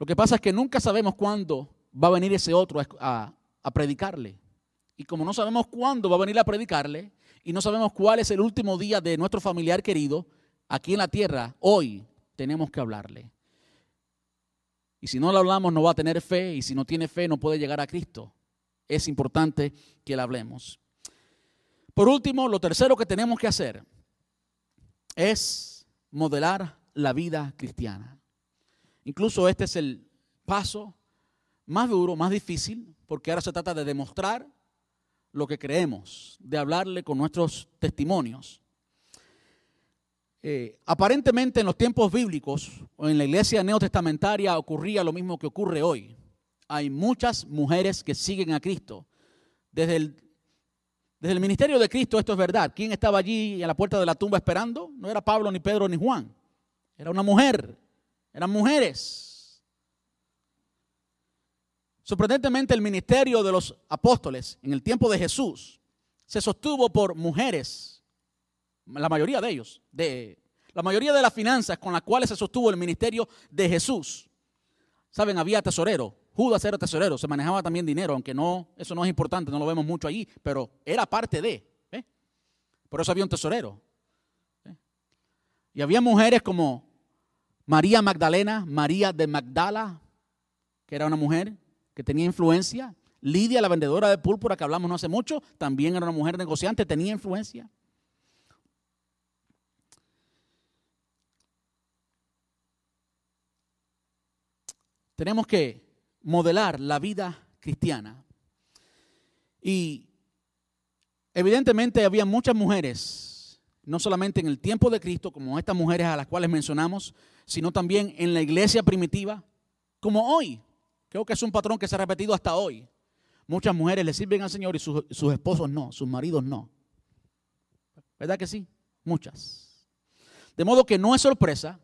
lo que pasa es que nunca sabemos cuándo va a venir ese otro a predicarle. Y como no sabemos cuándo va a venir a predicarle y no sabemos cuál es el último día de nuestro familiar querido aquí en la tierra, hoy tenemos que hablarle. Y si no le hablamos no va a tener fe, y si no tiene fe no puede llegar a Cristo. Es importante que le hablemos. Por último, lo tercero que tenemos que hacer es modelar la vida cristiana. Incluso este es el paso más duro, más difícil, porque ahora se trata de demostrar lo que creemos, de hablarle con nuestros testimonios. Aparentemente en los tiempos bíblicos o en la iglesia neotestamentaria ocurría lo mismo que ocurre hoy. Hay muchas mujeres que siguen a Cristo. Desde el ministerio de Cristo esto es verdad. ¿Quién estaba allí a la puerta de la tumba esperando? No era Pablo, ni Pedro, ni Juan. Era una mujer. Eran mujeres. Sorprendentemente el ministerio de los apóstoles en el tiempo de Jesús se sostuvo por mujeres. La mayoría de ellos. La mayoría de las finanzas con las cuales se sostuvo el ministerio de Jesús. Saben, había tesorero. Judas era tesorero, se manejaba también dinero, aunque no, eso no es importante, no lo vemos mucho allí, pero era parte de. Por eso había un tesorero. Y había mujeres como María Magdalena, María de Magdala, que era una mujer que tenía influencia. Lidia, la vendedora de púrpura que hablamos no hace mucho, también era una mujer negociante, tenía influencia. Tenemos que modelar la vida cristiana. Y evidentemente había muchas mujeres, no solamente en el tiempo de Cristo, como estas mujeres a las cuales mencionamos, sino también en la iglesia primitiva, como hoy. Creo que es un patrón que se ha repetido hasta hoy. Muchas mujeres le sirven al Señor y sus esposos no, sus maridos no. ¿Verdad que sí? Muchas. De modo que no es sorpresa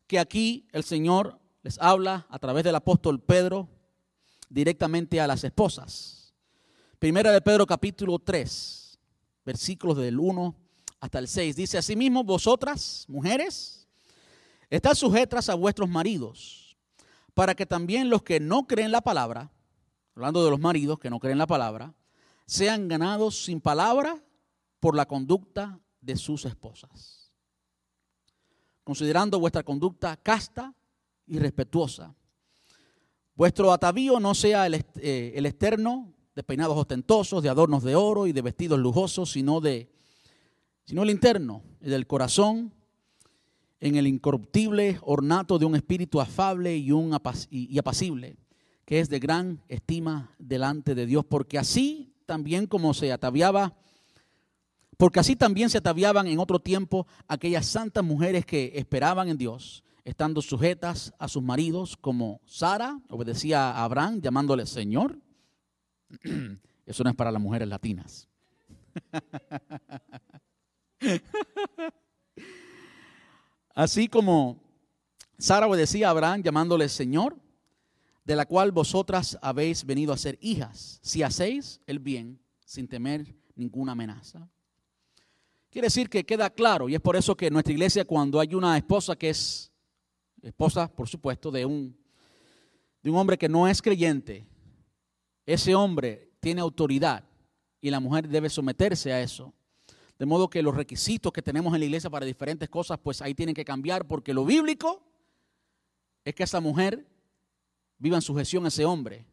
que aquí el Señor les habla a través del apóstol Pedro directamente a las esposas. Primera de Pedro capítulo 3, versículos del 1 hasta el 6. Dice: asimismo vosotras, mujeres, estad sujetas a vuestros maridos, para que también los que no creen la palabra, hablando de los maridos que no creen la palabra, sean ganados sin palabra por la conducta de sus esposas, considerando vuestra conducta casta y respetuosa. Vuestro atavío no sea el externo de peinados ostentosos, de adornos de oro y de vestidos lujosos, sino el interno, el del corazón, en el incorruptible ornato de un espíritu afable y apacible, que es de gran estima delante de Dios, porque así también se ataviaban en otro tiempo aquellas santas mujeres que esperaban en Dios, estando sujetas a sus maridos, como Sara obedecía a Abraham llamándole Señor. Eso no es para las mujeres latinas. Así como Sara obedecía a Abraham llamándole Señor, de la cual vosotras habéis venido a ser hijas, si hacéis el bien sin temer ninguna amenaza. Quiere decir que queda claro, y es por eso que en nuestra iglesia, cuando hay una esposa que es esposa, por supuesto, de un hombre que no es creyente, ese hombre tiene autoridad y la mujer debe someterse a eso. De modo que los requisitos que tenemos en la iglesia para diferentes cosas, pues ahí tienen que cambiar, porque lo bíblico es que esa mujer viva en sujeción a ese hombre.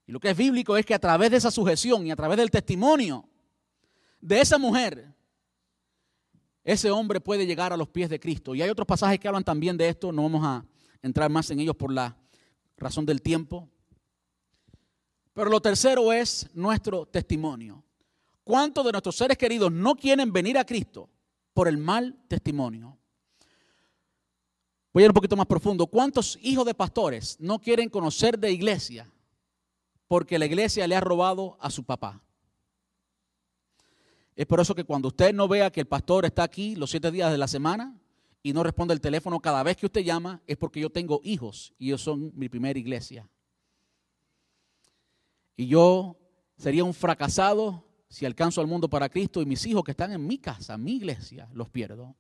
Y lo que es bíblico es que a través de esa sujeción y a través del testimonio de esa mujer, ese hombre puede llegar a los pies de Cristo. Y hay otros pasajes que hablan también de esto. No vamos a entrar más en ellos por la razón del tiempo. Pero lo tercero es nuestro testimonio. ¿Cuántos de nuestros seres queridos no quieren venir a Cristo por el mal testimonio? Voy a ir un poquito más profundo. ¿Cuántos hijos de pastores no quieren conocer de iglesia porque la iglesia le ha robado a su papá? Es por eso que cuando usted no vea que el pastor está aquí los 7 días de la semana y no responde el teléfono cada vez que usted llama, es porque yo tengo hijos y ellos son mi primera iglesia. Y yo sería un fracasado si alcanzo al mundo para Cristo y mis hijos que están en mi casa, mi iglesia, los pierdo.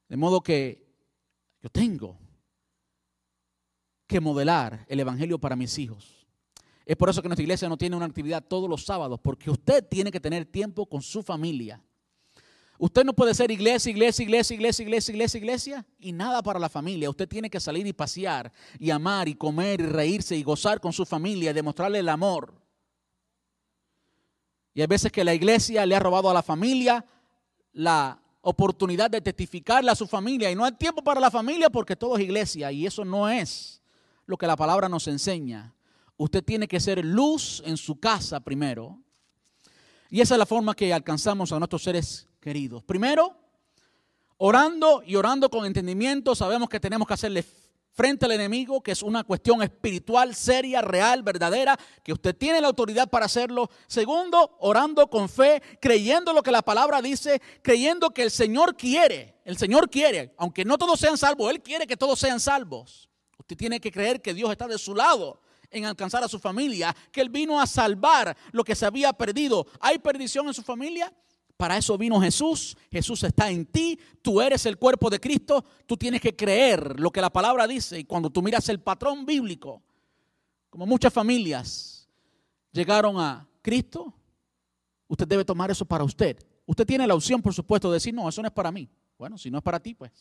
De modo que yo tengo que modelar el evangelio para mis hijos. Es por eso que nuestra iglesia no tiene una actividad todos los sábados, porque usted tiene que tener tiempo con su familia. Usted no puede ser iglesia y nada para la familia. Usted tiene que salir y pasear y amar y comer y reírse y gozar con su familia y demostrarle el amor. Y hay veces que la iglesia le ha robado a la familia la oportunidad de testificarle a su familia y no hay tiempo para la familia porque todo es iglesia y eso no es lo que la palabra nos enseña. Usted tiene que ser luz en su casa primero. Y esa es la forma que alcanzamos a nuestros seres queridos. Primero, orando y orando con entendimiento. Sabemos que tenemos que hacerle frente al enemigo, que es una cuestión espiritual, seria, real, verdadera, que usted tiene la autoridad para hacerlo. Segundo, orando con fe, creyendo lo que la palabra dice, creyendo que el Señor quiere, aunque no todos sean salvos, Él quiere que todos sean salvos. Usted tiene que creer que Dios está de su lado en alcanzar a su familia, que Él vino a salvar lo que se había perdido. ¿Hay perdición en su familia? Para eso vino Jesús. Jesús está en ti. Tú eres el cuerpo de Cristo. Tú tienes que creer lo que la palabra dice. Y cuando tú miras el patrón bíblico, como muchas familias llegaron a Cristo, usted debe tomar eso para usted. Usted tiene la opción, por supuesto, de decir, no, eso no es para mí. Bueno, si no es para ti, pues.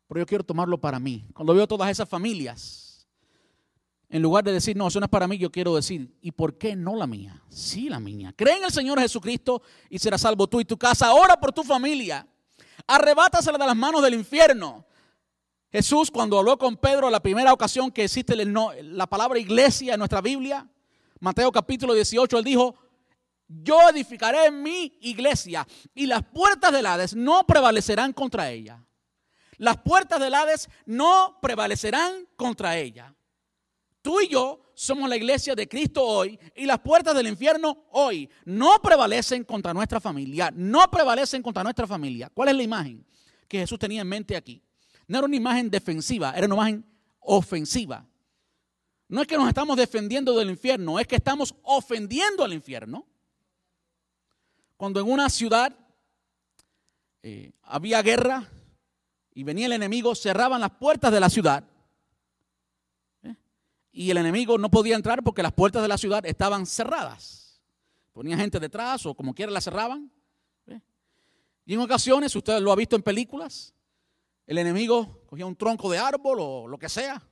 Pero yo quiero tomarlo para mí. Cuando veo todas esas familias, en lugar de decir, no, eso no es para mí, yo quiero decir, ¿y por qué no la mía? Sí, la mía. Cree en el Señor Jesucristo y serás salvo tú y tu casa. Ora por tu familia. Arrebátasela de las manos del infierno. Jesús, cuando habló con Pedro, la primera ocasión que existe la palabra iglesia en nuestra Biblia, Mateo capítulo 18, Él dijo, yo edificaré mi iglesia y las puertas del Hades no prevalecerán contra ella. Las puertas del Hades no prevalecerán contra ella. Tú y yo somos la iglesia de Cristo hoy y las puertas del infierno hoy no prevalecen contra nuestra familia, no prevalecen contra nuestra familia. ¿Cuál es la imagen que Jesús tenía en mente aquí? No era una imagen defensiva, era una imagen ofensiva. No es que nos estamos defendiendo del infierno, es que estamos ofendiendo al infierno. Cuando en una ciudad había guerra y venía el enemigo, cerraban las puertas de la ciudad. Y el enemigo no podía entrar porque las puertas de la ciudad estaban cerradas. Ponía gente detrás o como quiera la cerraban. Y en ocasiones, usted lo ha visto en películas, el enemigo cogía un tronco de árbol o lo que sea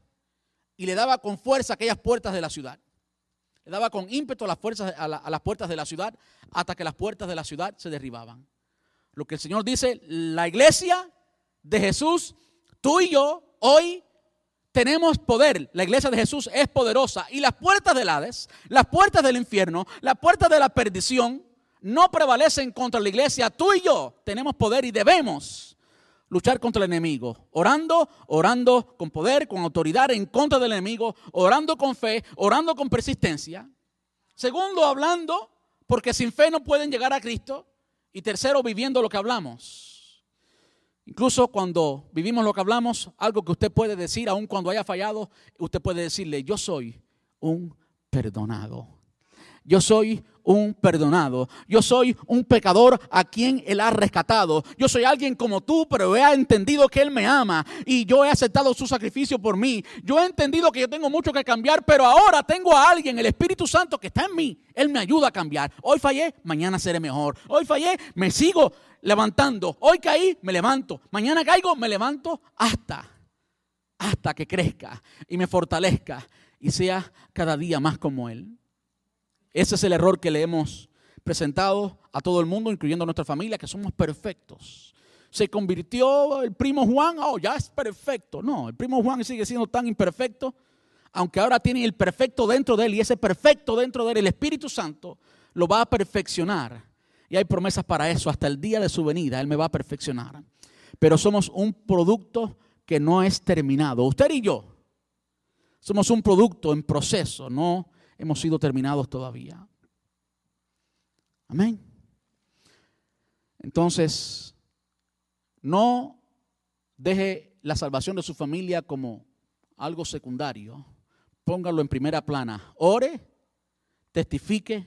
y le daba con fuerza a aquellas puertas de la ciudad. Le daba con ímpetu a las puertas de la ciudad hasta que las puertas de la ciudad se derribaban. Lo que el Señor dice, la iglesia de Jesús, tú y yo, hoy tenemos poder. La iglesia de Jesús es poderosa y las puertas del Hades, las puertas del infierno, las puertas de la perdición no prevalecen contra la iglesia. Tú y yo tenemos poder y debemos luchar contra el enemigo, orando con poder, con autoridad en contra del enemigo, orando con fe, orando con persistencia. Segundo, hablando, porque sin fe no pueden llegar a Cristo. Y tercero, viviendo lo que hablamos. Incluso cuando vivimos lo que hablamos, algo que usted puede decir, aun cuando haya fallado, usted puede decirle, yo soy un perdonado. Yo soy un perdonado. Yo soy un pecador a quien Él ha rescatado. Yo soy alguien como tú, pero he entendido que Él me ama y yo he aceptado su sacrificio por mí. Yo he entendido que yo tengo mucho que cambiar, pero ahora tengo a alguien, el Espíritu Santo, que está en mí. Él me ayuda a cambiar. Hoy fallé, mañana seré mejor. Hoy fallé, me sigo levantando. Hoy caí, me levanto. Mañana caigo, me levanto hasta que crezca y me fortalezca y sea cada día más como Él. Ese es el error que le hemos presentado a todo el mundo, incluyendo a nuestra familia, que somos perfectos. Se convirtió el primo Juan, ya es perfecto. No, el primo Juan sigue siendo tan imperfecto, aunque ahora tiene el perfecto dentro de él, y ese perfecto dentro de él, el Espíritu Santo, lo va a perfeccionar. Y hay promesas para eso, hasta el día de su venida, Él me va a perfeccionar. Pero somos un producto que no es terminado. Usted y yo somos un producto en proceso, no hemos sido terminados todavía. Amén. Entonces, no deje la salvación de su familia como algo secundario. Póngalo en primera plana. Ore, testifique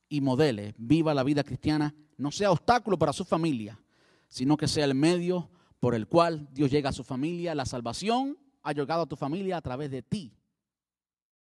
y modele. Viva la vida cristiana. No sea obstáculo para su familia, sino que sea el medio por el cual Dios llega a su familia. La salvación ha llegado a tu familia a través de ti.